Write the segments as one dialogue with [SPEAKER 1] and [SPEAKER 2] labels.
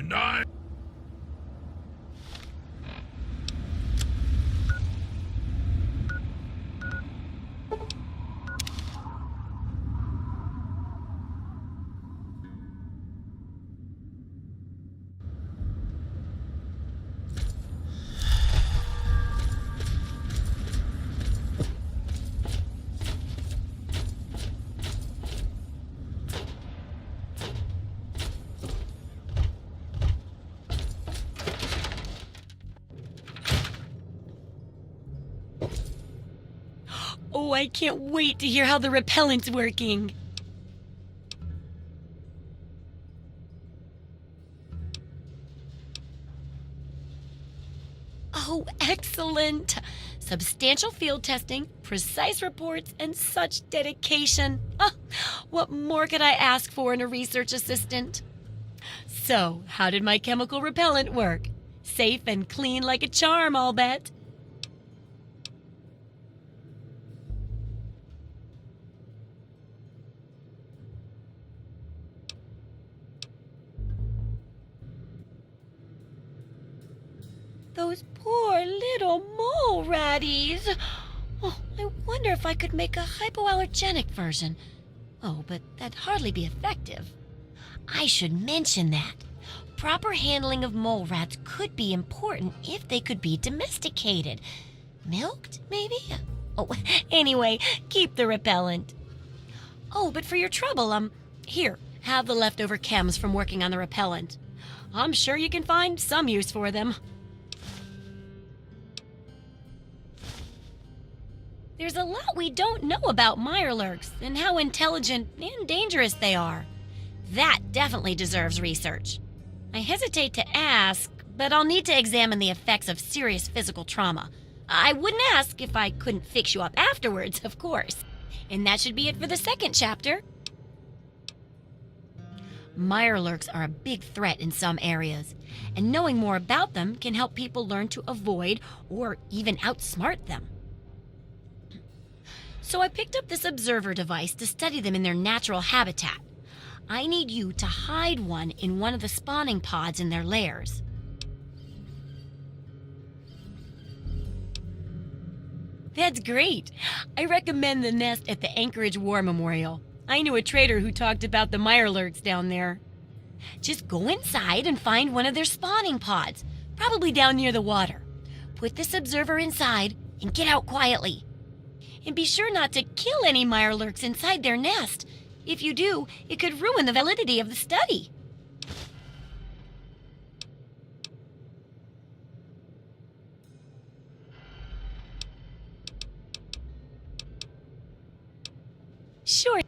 [SPEAKER 1] 9.
[SPEAKER 2] Oh, I can't wait to hear how the repellent's working. Oh, excellent! Substantial field testing, precise reports, and such dedication. Ah, what more could I ask for in a research assistant? So, how did my chemical repellent work? Safe and clean like a charm, I'll bet. Those poor little mole ratties. Oh, I wonder if I could make a hypoallergenic version. Oh, but that'd hardly be effective. I should mention that. Proper handling of mole rats could be important if they could be domesticated. Milked, maybe? Oh, anyway, keep the repellent. Oh, but for your trouble, here, have the leftover chems from working on the repellent. I'm sure you can find some use for them. There's a lot we don't know about mirelurks and how intelligent and dangerous they are. That definitely deserves research. I hesitate to ask, but I'll need to examine the effects of serious physical trauma. I wouldn't ask if I couldn't fix you up afterwards, of course. And that should be it for the second chapter. Mirelurks are a big threat in some areas, and knowing more about them can help people learn to avoid or even outsmart them. So I picked up this observer device to study them in their natural habitat. I need you to hide one in one of the spawning pods in their lairs. That's great. I recommend the nest at the Anchorage War Memorial. I knew a trader who talked about the mirelurks down there. Just go inside and find one of their spawning pods, probably down near the water. Put this observer inside and get out quietly. And be sure not to kill any mirelurks inside their nest. If you do, it could ruin the validity of the study. Sure.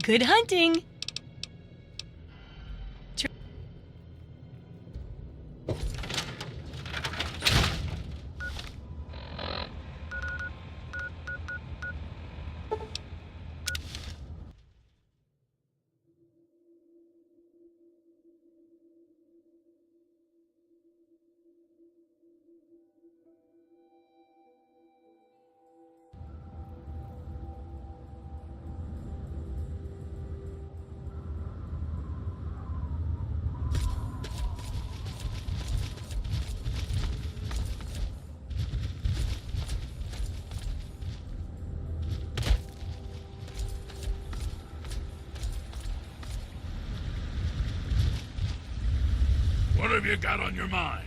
[SPEAKER 2] Good hunting!
[SPEAKER 1] What have you got on your mind?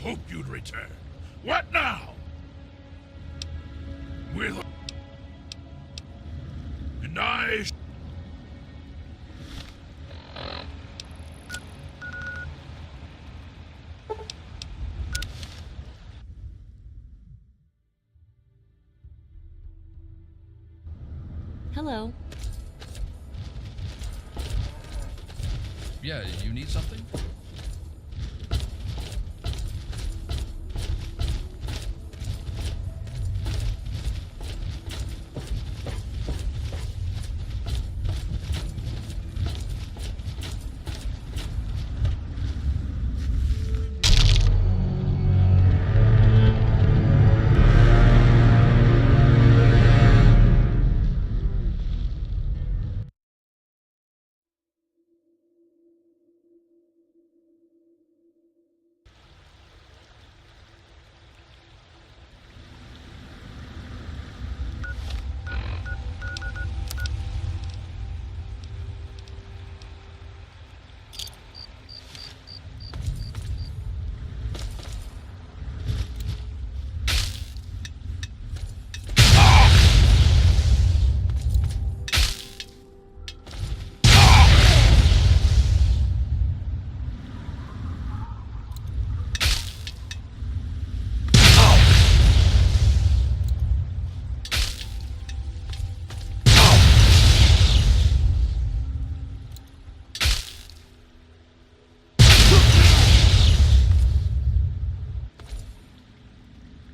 [SPEAKER 1] Hoped you'd return. What now? With... And I...
[SPEAKER 2] Hello.
[SPEAKER 3] Yeah, you need something?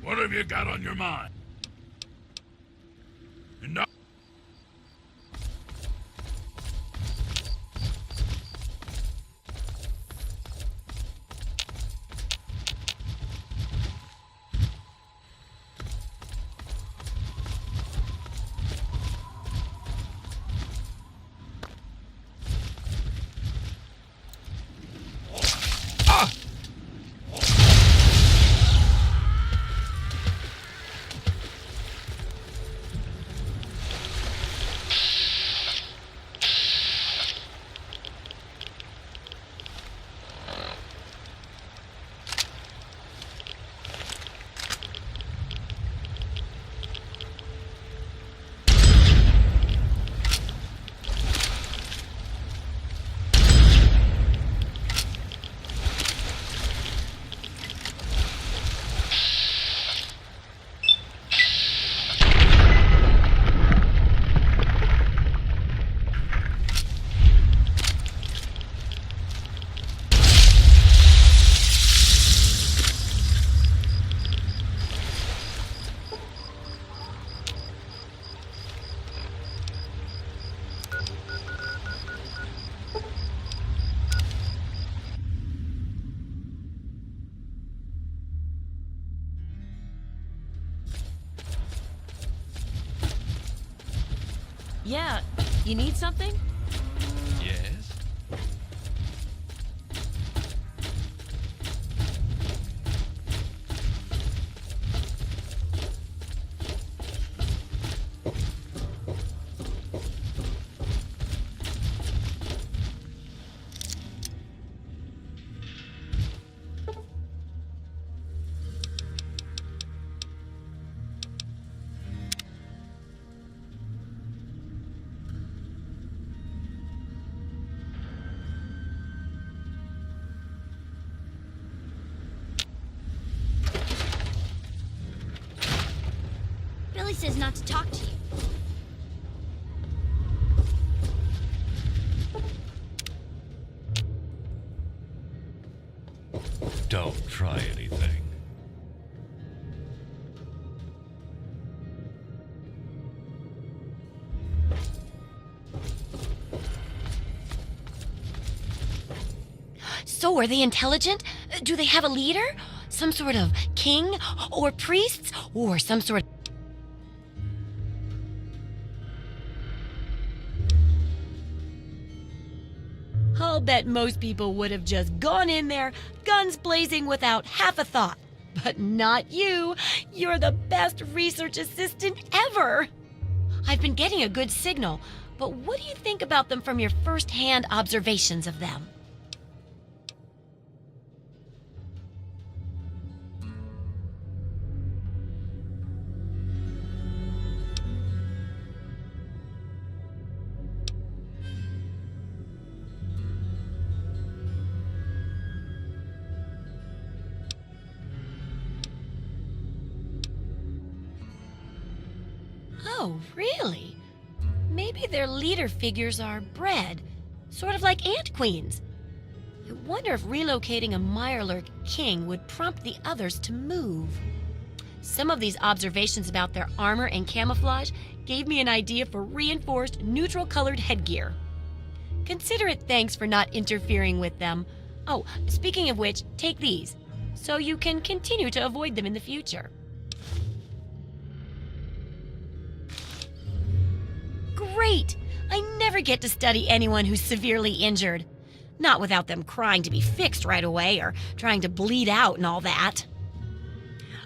[SPEAKER 3] What have you got on your mind? Enough.
[SPEAKER 2] Yeah, you need something?
[SPEAKER 3] Yes?
[SPEAKER 4] Billy says not to talk to you.
[SPEAKER 3] Don't try anything.
[SPEAKER 2] So, are they intelligent? Do they have a leader? Some sort of king? Or priests? Or some sort of... I'll bet most people would have just gone in there, guns blazing without half a thought. But not you. You're the best research assistant ever. I've been getting a good signal, but what do you think about them from your first-hand observations of them? Oh, really? Maybe their leader figures are bred, sort of like ant queens. I wonder if relocating a Mirelurk king would prompt the others to move. Some of these observations about their armor and camouflage gave me an idea for reinforced neutral-colored headgear. Consider it thanks for not interfering with them. Oh, speaking of which, take these, so you can continue to avoid them in the future. Great! I never get to study anyone who's severely injured. Not without them crying to be fixed right away or trying to bleed out and all that.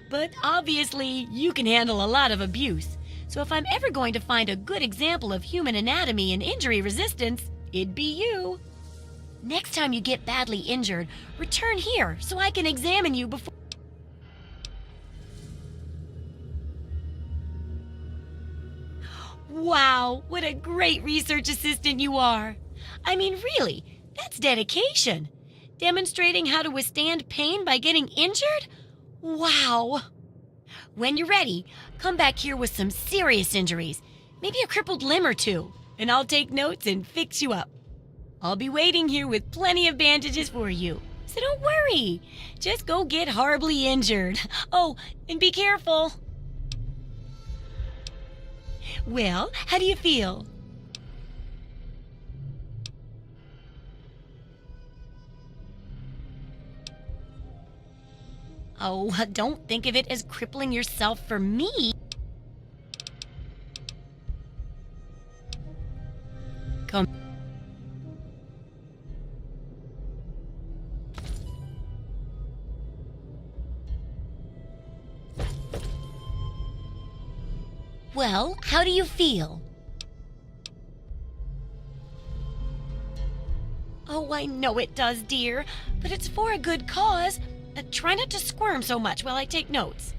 [SPEAKER 2] But obviously, you can handle a lot of abuse. So if I'm ever going to find a good example of human anatomy and injury resistance, it'd be you. Next time you get badly injured, return here so I can examine you before... Wow, what a great research assistant you are. I mean, really, that's dedication. Demonstrating how to withstand pain by getting injured? Wow. When you're ready, come back here with some serious injuries, maybe a crippled limb or two, and I'll take notes and fix you up. I'll be waiting here with plenty of bandages for you, so don't worry. Just go get horribly injured. Oh, and be careful. Well, how do you feel? Oh, don't think of it as crippling yourself for me. Come. Well, how do you feel? Oh, I know it does, dear, but it's for a good cause. Try not to squirm so much while I take notes.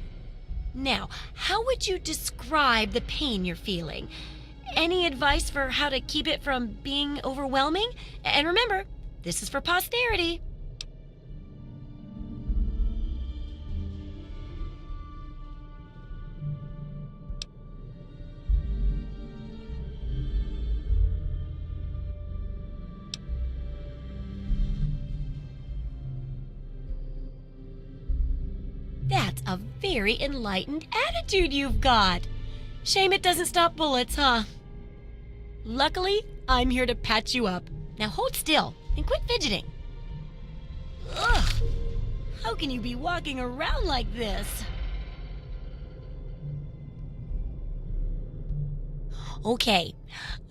[SPEAKER 2] Now, how would you describe the pain you're feeling? Any advice for how to keep it from being overwhelming? And remember, this is for posterity. That's a very enlightened attitude you've got. Shame it doesn't stop bullets, huh? Luckily, I'm here to patch you up. Now hold still and quit fidgeting. Ugh! How can you be walking around like this? Okay,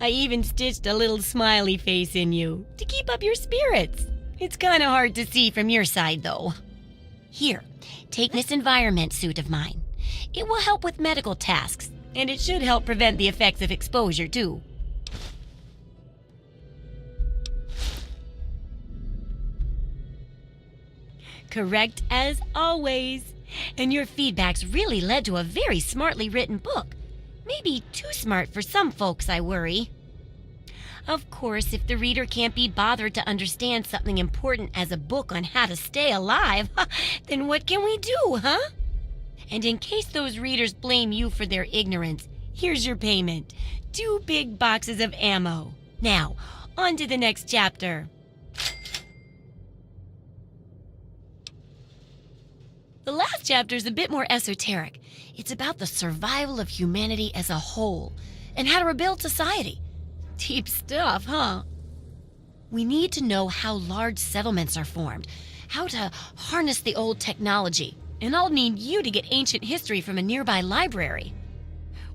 [SPEAKER 2] I even stitched a little smiley face in you to keep up your spirits. It's kind of hard to see from your side, though. Here, take this environment suit of mine. It will help with medical tasks, and it should help prevent the effects of exposure, too. Correct as always. And your feedback's really led to a very smartly written book. Maybe too smart for some folks, I worry. Of course, if the reader can't be bothered to understand something important as a book on how to stay alive, then what can we do, huh? And in case those readers blame you for their ignorance, here's your payment. 2 big boxes of ammo. Now, on to the next chapter. The last chapter is a bit more esoteric. It's about the survival of humanity as a whole and how to rebuild society. Deep stuff, huh? We need to know how large settlements are formed, how to harness the old technology, and I'll need you to get ancient history from a nearby library.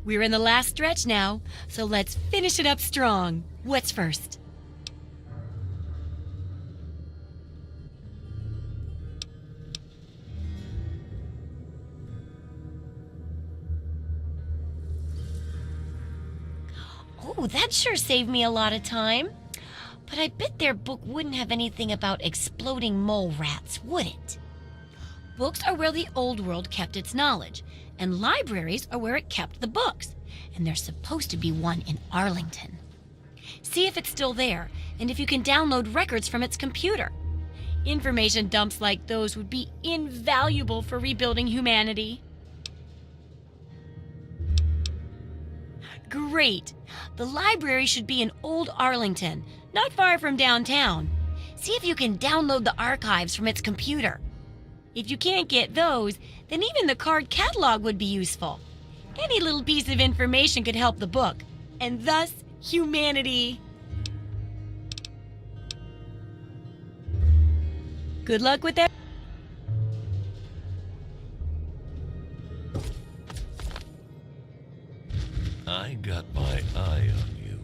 [SPEAKER 2] We're in the last stretch now, so let's finish it up strong. What's first? Oh, that sure saved me a lot of time. But I bet their book wouldn't have anything about exploding mole rats, would it? Books are where the old world kept its knowledge, and libraries are where it kept the books. And there's supposed to be one in Arlington. See if it's still there, and if you can download records from its computer. Information dumps like those would be invaluable for rebuilding humanity. Great! The library should be in Old Arlington, not far from downtown. See if you can download the archives from its computer. If you can't get those, then even the card catalog would be useful. Any little piece of information could help the book, and thus humanity. Good luck with that.
[SPEAKER 3] I got my eye on you.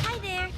[SPEAKER 4] Hi there.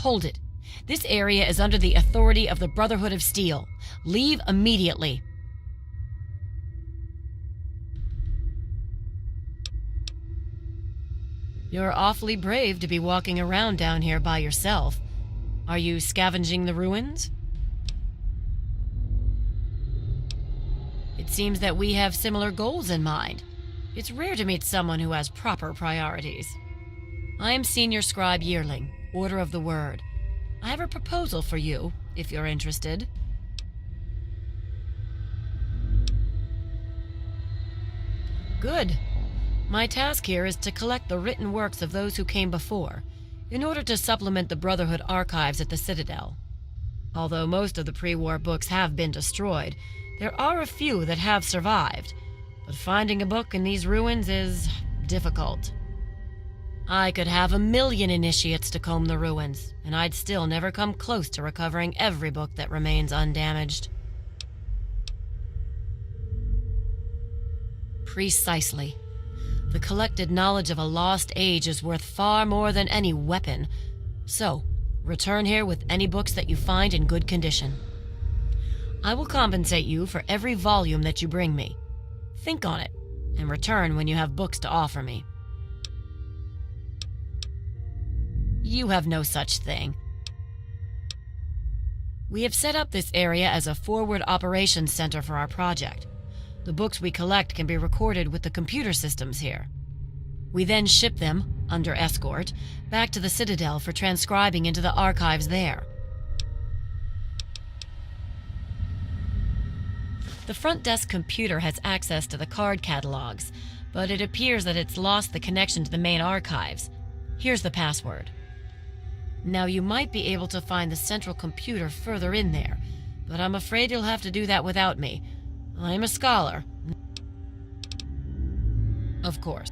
[SPEAKER 2] Hold it. This area is under the authority of the Brotherhood of Steel. Leave immediately. You're awfully brave to be walking around down here by yourself. Are you scavenging the ruins? It seems that we have similar goals in mind. It's rare to meet someone who has proper priorities. I am Senior Scribe Yearling, Order of the Word. I have a proposal for you, if you're interested. Good. My task here is to collect the written works of those who came before, in order to supplement the Brotherhood archives at the Citadel. Although most of the pre-war books have been destroyed, there are a few that have survived, but finding a book in these ruins is difficult. I could have 1,000,000 initiates to comb the ruins, and I'd still never come close to recovering every book that remains undamaged. Precisely. The collected knowledge of a lost age is worth far more than any weapon. So, return here with any books that you find in good condition. I will compensate you for every volume that you bring me. Think on it, and return when you have books to offer me. You have no such thing. We have set up this area as a forward operations center for our project. The books we collect can be recorded with the computer systems here. We then ship them, under escort, back to the Citadel for transcribing into the archives there. The front desk computer has access to the card catalogs, but it appears that it's lost the connection to the main archives. Here's the password. Now, you might be able to find the central computer further in there, but I'm afraid you'll have to do that without me. I'm a scholar. Of course.